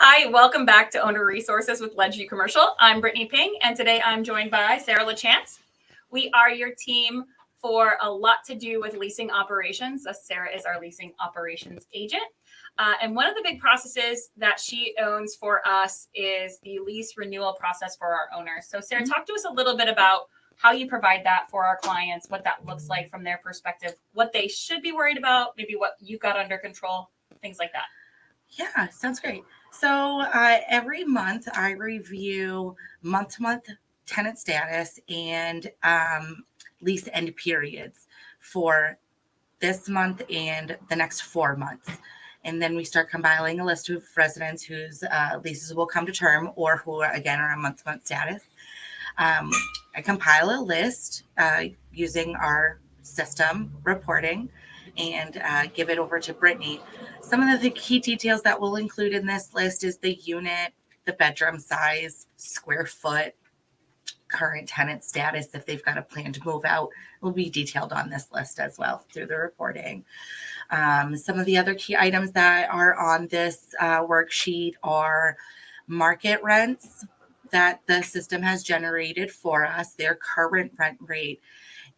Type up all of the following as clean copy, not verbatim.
Hi, welcome back to Owner Resources with Ledgeview Commercial. I'm Brittany Ping, and today I'm joined by Sara LaChance. We are your team for a lot to do with leasing operations. Sara is our leasing operations agent. And one of the big processes that she owns for us is the lease renewal process for our owners. So Sara, talk to us a little bit about how you provide that for our clients, what that looks like from their perspective, what they should be worried about, maybe what you've got under control, things like that. Yeah, sounds great. So every month I review month-to-month tenant status and lease end periods for this month and the next 4 months. And then we start compiling a list of residents whose leases will come to term or who, again, are on month-to-month status. I compile a list using our system reporting and give it over to Brittany. Some of the key details that we'll include in this list is the unit, the bedroom size, square foot, current tenant status. If they've got a plan to move out, will be detailed on this list as well through the reporting. Some of the other key items that are on this worksheet are market rents that the system has generated for us, their current rent rate,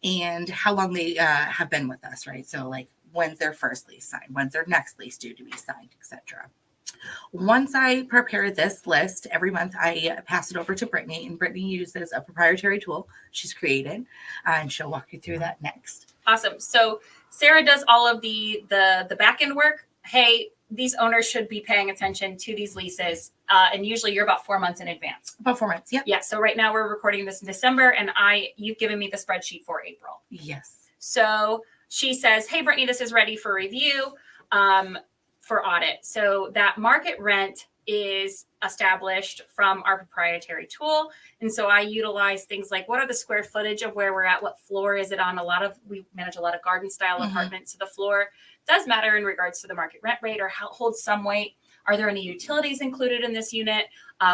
and how long they have been with us, right? So like when's their first lease signed, when's their next lease due to be signed, etc. Once I prepare this list, every month I pass it over to Brittany, and Brittany uses a proprietary tool she's created, and she'll walk you through that next. Awesome. So Sara does all of the back end work. Hey, these owners should be paying attention to these leases. And usually you're about 4 months in advance. About 4 months, yeah. Yeah. So right now we're recording this in December, and you've given me the spreadsheet for April. Yes. So she says, hey, Brittany, this is ready for review for audit. So that market rent is established from our proprietary tool. And so I utilize things like, what are the square footage of where we're at? What floor is it on? We manage a lot of garden style apartments. So the floor does matter in regards to the market rent rate, or how holds some weight. Are there any utilities included in this unit?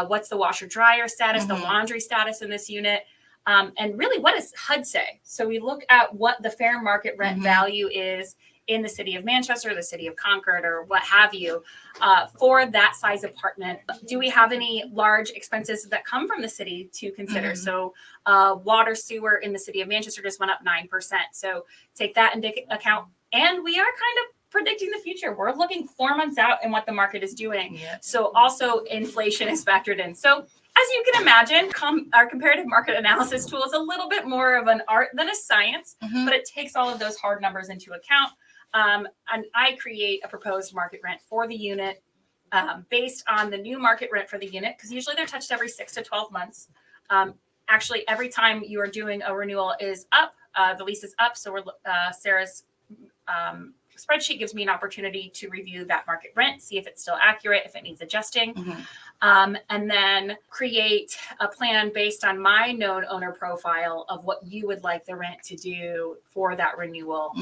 What's the washer dryer status, the laundry status in this unit? And really, what does HUD say? So we look at what the fair market rent value is in the city of Manchester, the city of Concord, or what have you, for that size apartment. Do we have any large expenses that come from the city to consider? So water, sewer in the city of Manchester just went up 9%. So take that into account. And we are kind of predicting the future. We're looking 4 months out in what the market is doing. Yeah. So also inflation is factored in. So as you can imagine, our comparative market analysis tool is a little bit more of an art than a science, but it takes all of those hard numbers into account. And I create a proposed market rent for the unit based on the new market rent for the unit, because usually they're touched every 6 to 12 months. Actually, every time you are doing a renewal is up, the lease is up. So Sara's spreadsheet gives me an opportunity to review that market rent, see if it's still accurate, if it needs adjusting, and then create a plan based on my known owner profile of what you would like the rent to do for that renewal.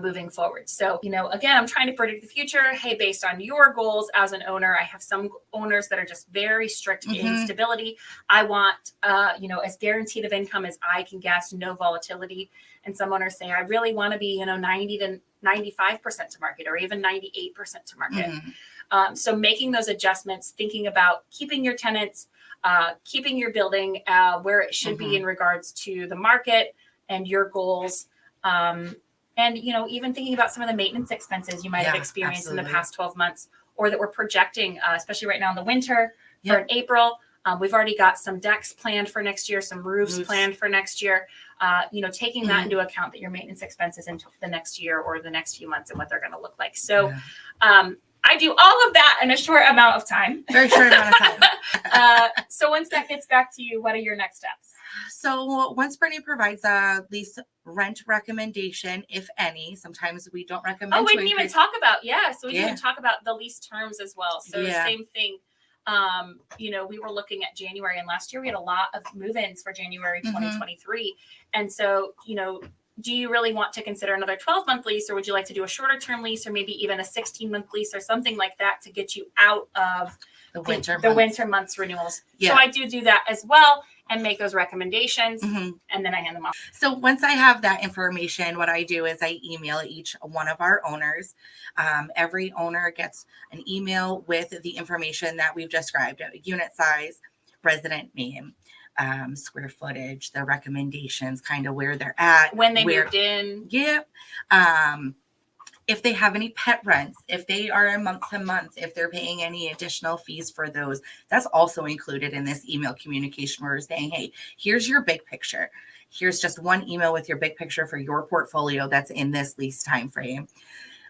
Moving forward. So, again, I'm trying to predict the future. Hey, based on your goals as an owner, I have some owners that are just very strict in stability. I want, as guaranteed of income as I can guess, no volatility. And some owners say, I really want to be, 90 to 95% to market, or even 98% to market. So making those adjustments, thinking about keeping your tenants, keeping your building where it should be in regards to the market and your goals. And, even thinking about some of the maintenance expenses you might have experienced in the past 12 months, or that we're projecting, especially right now in the winter for April. We've already got some decks planned for next year, some roofs planned for next year, taking that into account, that your maintenance expenses into the next year or the next few months and what they're going to look like. So I do all of that in a short amount of time. Very short amount of time. So once that gets back to you, what are your next steps? So once Brittany provides a lease rent recommendation, if any, sometimes we don't recommend. Oh, we didn't even talk about, so we didn't even talk about the lease terms as well. So same thing. We were looking at January, and last year we had a lot of move-ins for January 2023. And so, do you really want to consider another 12-month lease, or would you like to do a shorter term lease, or maybe even a 16-month lease or something like that to get you out of the winter months renewals? So I do that as well. and make those recommendations. Mhm. And then I hand them off. So once I have that information, what I do is I email each one of our owners. Every owner gets an email with the information that we've described: unit size, resident name, square footage, the recommendations, kind of where they're at, When they moved in. Yep. If they have any pet rents, if they are a month to month, if they're paying any additional fees for those, that's also included in this email communication where we're saying, hey, here's your big picture. Here's just one email with your big picture for your portfolio that's in this lease time frame.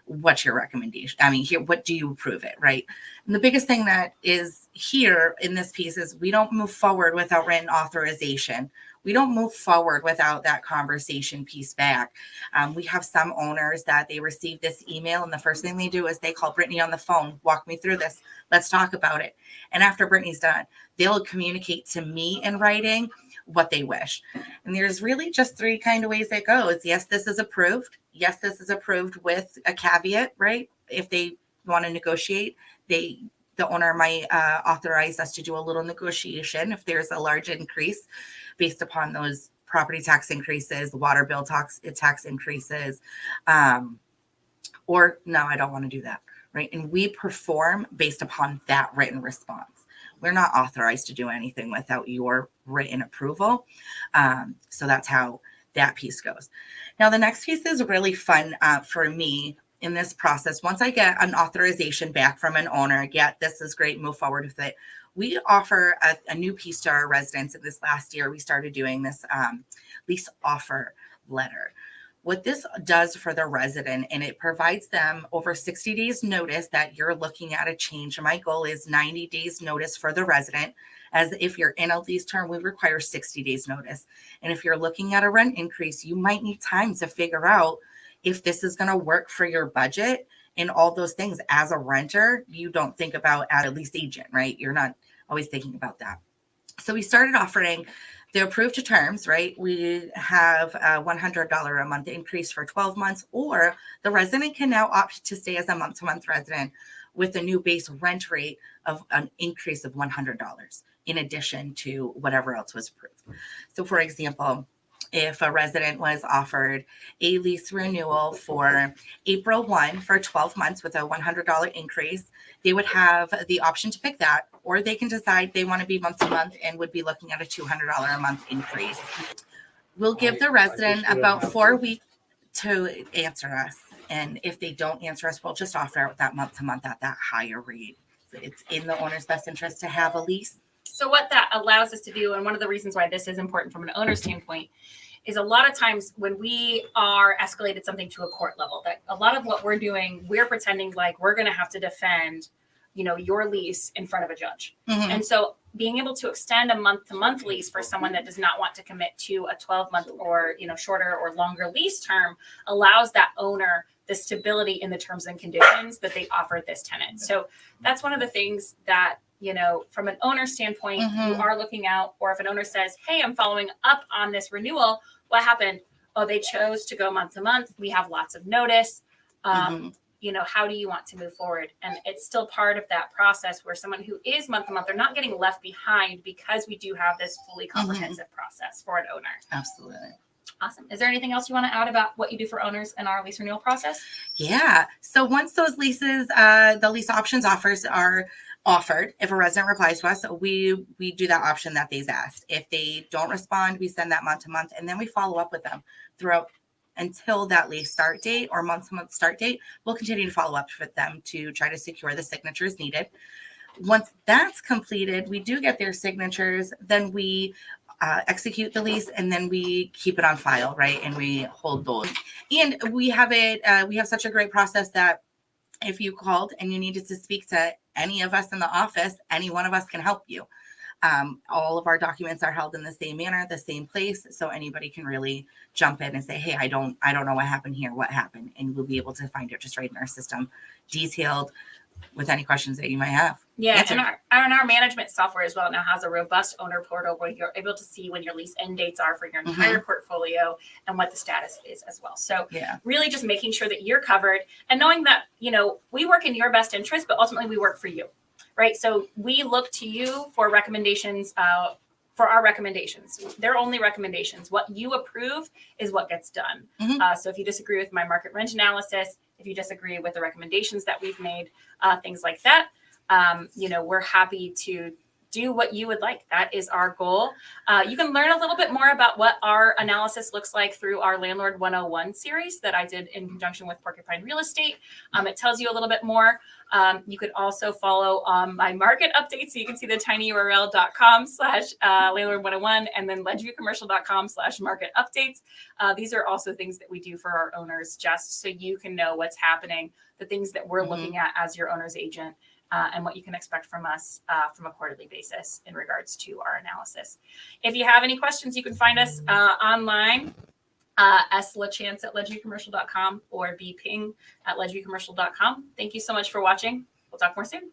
What's your recommendation? I mean, here, what do you approve it, right? And the biggest thing that is here in this piece is we don't move forward without written authorization. We don't move forward without that conversation piece back. We have some owners that they receive this email and the first thing they do is they call Brittany on the phone, walk me through this. Let's talk about it. And after Brittany's done, they'll communicate to me in writing what they wish. And there's really just three kind of ways it goes. Yes, this is approved. Yes, this is approved with a caveat, right? If they want to negotiate, the owner might authorize us to do a little negotiation if there's a large increase based upon those property tax increases, the water bill tax increases, or no, I don't want to do that, right? And we perform based upon that written response. We're not authorized to do anything without your written approval. So that's how that piece goes. Now, the next piece is really fun for me in this process. Once I get an authorization back from an owner, this is great, move forward with it. We offer a new piece to our residents. In this last year, we started doing this lease offer letter. What this does for the resident, and it provides them over 60 days notice that you're looking at a change. My goal is 90 days notice for the resident. As if you're in a lease term, we require 60 days notice. And if you're looking at a rent increase, you might need time to figure out if this is going to work for your budget and all those things. As a renter, you don't think about as a lease agent, right? You're not always thinking about that. So we started offering the approved to terms, right? We have a $100 a month increase for 12 months, or the resident can now opt to stay as a month-to-month resident with a new base rent rate of an increase of $100 in addition to whatever else was approved. So for example, if a resident was offered a lease renewal for April 1 for 12 months with a $100 increase, they would have the option to pick that, or they can decide they want to be month to month and would be looking at a $200 a month increase. We'll give the resident about 4 weeks to answer us. And if they don't answer us, we'll just offer out that month to month at that higher rate. It's in the owner's best interest to have a lease. So what that allows us to do, and one of the reasons why this is important from an owner standpoint, is a lot of times when we are escalated something to a court level, that a lot of what we're doing, we're pretending like we're going to have to defend, your lease in front of a judge. Mm-hmm. And so being able to extend a month-to-month lease for someone that does not want to commit to a 12-month or, shorter or longer lease term allows that owner the stability in the terms and conditions that they offer this tenant. So that's one of the things that, from an owner standpoint, mm-hmm. you are looking out, or if an owner says, hey, I'm following up on this renewal, what happened? Oh, they chose to go month to month. We have lots of notice. Mm-hmm. How do you want to move forward? And it's still part of that process where someone who is month to month, they're not getting left behind because we do have this fully comprehensive mm-hmm. process for an owner. Absolutely. Awesome. Is there anything else you want to add about what you do for owners in our lease renewal process? Yeah. So once those leases, the lease options offers are offered, if a resident replies to us, we do that option that they've asked. If they don't respond, we send that month to month, and then we follow up with them throughout until that lease start date or month to month start date. We'll continue to follow up with them to try to secure the signatures needed. Once that's completed, we do get their signatures, then we execute the lease, and then we keep it on file, right? And we hold those. And we have such a great process that if you called and you needed to speak to any of us in the office, any one of us can help you. All of our documents are held in the same manner, the same place. So anybody can really jump in and say, hey, I don't know what happened here. What happened? And we'll be able to find it just right in our system, detailed, with any questions that you might have. Yeah, and our management software as well now has a robust owner portal where you're able to see when your lease end dates are for your entire mm-hmm. portfolio and what the status is as well. So really just making sure that you're covered and knowing that, we work in your best interest, but ultimately we work for you, right? So we look to you for recommendations for our recommendations. They're only recommendations. What you approve is what gets done. So if you disagree with my market rent analysis, if you disagree with the recommendations that we've made, things like that, we're happy to do what you would like. That is our goal. You can learn a little bit more about what our analysis looks like through our Landlord 101 series that I did in conjunction with Porcupine Real Estate. It tells you a little bit more. You could also follow my market updates. So you can see the tinyurl.com/landlord101 and then ledgeviewcommercial.com/market updates. These are also things that we do for our owners, just so you can know what's happening, the things that we're looking at as your owner's agent. And what you can expect from us from a quarterly basis in regards to our analysis. If you have any questions, you can find us online, slachance@ledgeviewcommercial.com or bping@ledgeviewcommercial.com. Thank you so much for watching. We'll talk more soon.